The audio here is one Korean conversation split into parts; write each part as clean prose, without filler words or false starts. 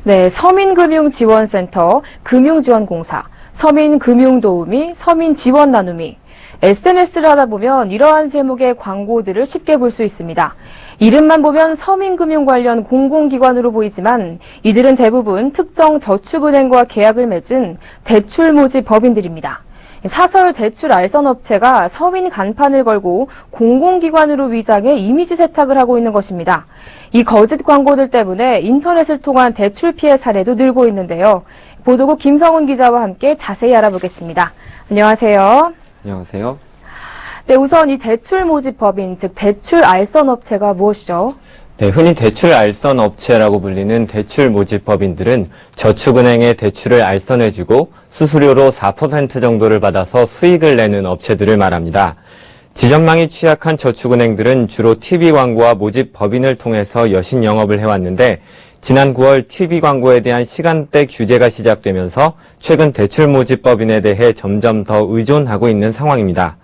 네, 서민금융지원센터, 금융지원공사, 서민금융도우미, 서민지원나눔이 SNS를 하다 보면 이러한 제목의 광고들을 쉽게 볼 수 있습니다. 이름만 보면 서민금융 관련 공공기관으로 보이지만 이들은 대부분 특정 저축은행과 계약을 맺은 대출 모집 법인들입니다. 사설 대출 알선 업체가 서민 간판을 걸고 공공기관으로 위장해 이미지 세탁을 하고 있는 것입니다. 이 거짓 광고들 때문에 인터넷을 통한 대출 피해 사례도 늘고 있는데요. 보도국 김성훈 기자와 함께 자세히 알아보겠습니다. 안녕하세요. 안녕하세요. 네, 우선 이 대출 모집 법인, 즉 대출 알선 업체가 무엇이죠? 네, 흔히 대출 알선 업체라고 불리는 대출 모집 법인들은 저축은행에 대출을 알선해주고 수수료로 4% 정도를 받아서 수익을 내는 업체들을 말합니다. 지점망이 취약한 저축은행들은 주로 TV 광고와 모집 법인을 통해서 여신 영업을 해왔는데 지난 9월 TV 광고에 대한 시간대 규제가 시작되면서 최근 대출 모집 법인에 대해 점점 더 의존하고 있는 상황입니다.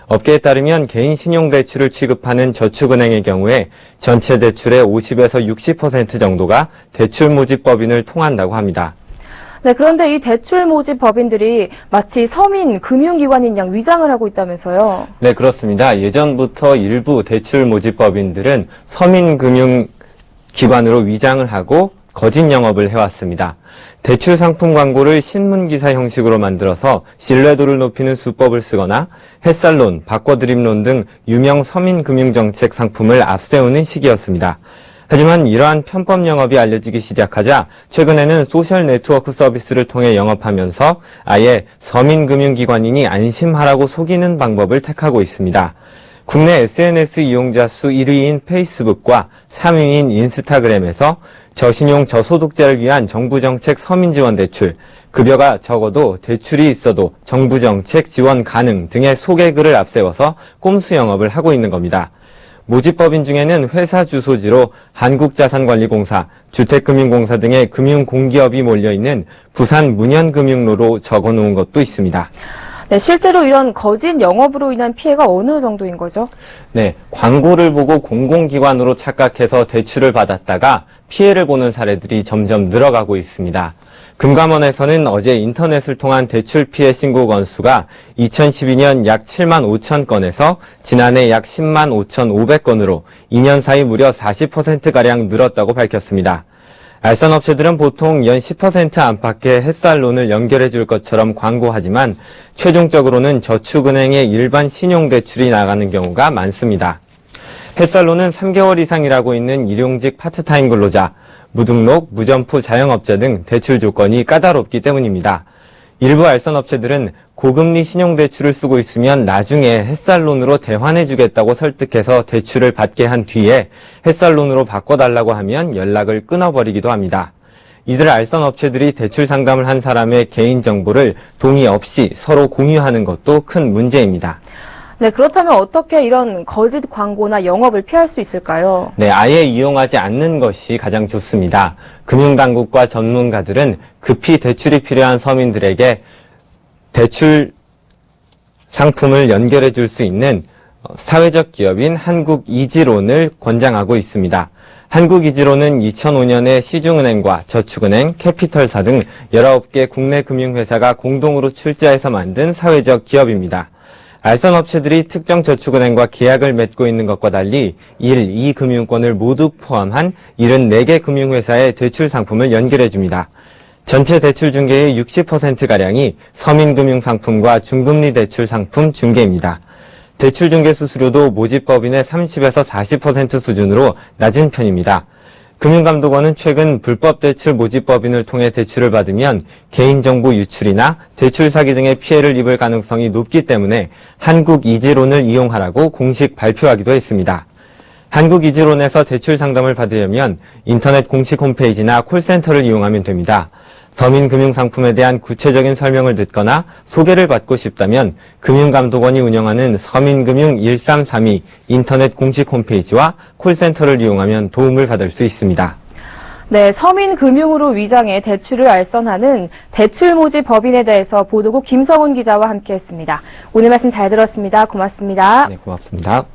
업계에 따르면 개인 신용대출을 취급하는 저축은행의 경우에 전체 대출의 50에서 60% 정도가 대출 모집 법인을 통한다고 합니다. 네, 그런데 이 대출 모집 법인들이 마치 서민 금융기관인 양 위장을 하고 있다면서요? 네, 그렇습니다. 예전부터 일부 대출 모집 법인들은 서민 금융기관으로 위장을 하고 거짓 영업을 해왔습니다. 대출 상품 광고를 신문기사 형식으로 만들어서 신뢰도를 높이는 수법을 쓰거나 햇살론, 바꿔드림론 등 유명 서민금융정책 상품을 앞세우는 시기였습니다. 하지만 이러한 편법 영업이 알려지기 시작하자 최근에는 소셜 네트워크 서비스를 통해 영업하면서 아예 서민금융기관이니 안심하라고 속이는 방법을 택하고 있습니다. 국내 SNS 이용자 수 1위인 페이스북과 3위인 인스타그램에서 저신용 저소득자를 위한 정부정책 서민지원대출, 급여가 적어도 대출이 있어도 정부정책 지원 가능 등의 소개글을 앞세워서 꼼수 영업을 하고 있는 겁니다. 모집법인 중에는 회사 주소지로 한국자산관리공사, 주택금융공사 등의 금융공기업이 몰려있는 부산 문현금융로로 적어놓은 것도 있습니다. 네, 실제로 이런 거짓 영업으로 인한 피해가 어느 정도인 거죠? 네, 광고를 보고 공공기관으로 착각해서 대출을 받았다가 피해를 보는 사례들이 점점 늘어가고 있습니다. 금감원에서는 어제 인터넷을 통한 대출 피해 신고 건수가 2012년 약 7만 5천 건에서 지난해 약 10만 5,500건으로 2년 사이 무려 40%가량 늘었다고 밝혔습니다. 알선 업체들은 보통 연 10% 안팎의 햇살론을 연결해 줄 것처럼 광고하지만 최종적으로는 저축은행의 일반 신용대출이 나가는 경우가 많습니다. 햇살론은 3개월 이상 일하고 있는 일용직 파트타임 근로자, 무등록, 무점포 자영업자 등 대출 조건이 까다롭기 때문입니다. 일부 알선 업체들은 고금리 신용대출을 쓰고 있으면 나중에 햇살론으로 대환해주겠다고 설득해서 대출을 받게 한 뒤에 햇살론으로 바꿔달라고 하면 연락을 끊어버리기도 합니다. 이들 알선 업체들이 대출 상담을 한 사람의 개인정보를 동의 없이 서로 공유하는 것도 큰 문제입니다. 네, 그렇다면 어떻게 이런 거짓 광고나 영업을 피할 수 있을까요? 네, 아예 이용하지 않는 것이 가장 좋습니다. 금융당국과 전문가들은 급히 대출이 필요한 서민들에게 대출 상품을 연결해 줄 수 있는 사회적 기업인 한국이지론을 권장하고 있습니다. 한국이지론은 2005년에 시중은행과 저축은행, 캐피털사 등 19개 국내 금융회사가 공동으로 출자해서 만든 사회적 기업입니다. 알선 업체들이 특정 저축은행과 계약을 맺고 있는 것과 달리 1, 2 금융권을 모두 포함한 74개 금융회사의 대출 상품을 연결해 줍니다. 전체 대출 중개의 60%가량이 서민금융상품과 중금리 대출 상품 중개입니다. 대출 중개 수수료도 모집법인의 30에서 40% 수준으로 낮은 편입니다. 금융감독원은 최근 불법 대출 모집법인을 통해 대출을 받으면 개인정보 유출이나 대출 사기 등의 피해를 입을 가능성이 높기 때문에 한국이지론을 이용하라고 공식 발표하기도 했습니다. 한국이지론에서 대출 상담을 받으려면 인터넷 공식 홈페이지나 콜센터를 이용하면 됩니다. 서민금융상품에 대한 구체적인 설명을 듣거나 소개를 받고 싶다면 금융감독원이 운영하는 서민금융 1332 인터넷 공식 홈페이지와 콜센터를 이용하면 도움을 받을 수 있습니다. 네, 서민금융으로 위장해 대출을 알선하는 대출 모집 법인에 대해서 보도국 김성훈 기자와 함께했습니다. 오늘 말씀 잘 들었습니다. 고맙습니다. 네, 고맙습니다.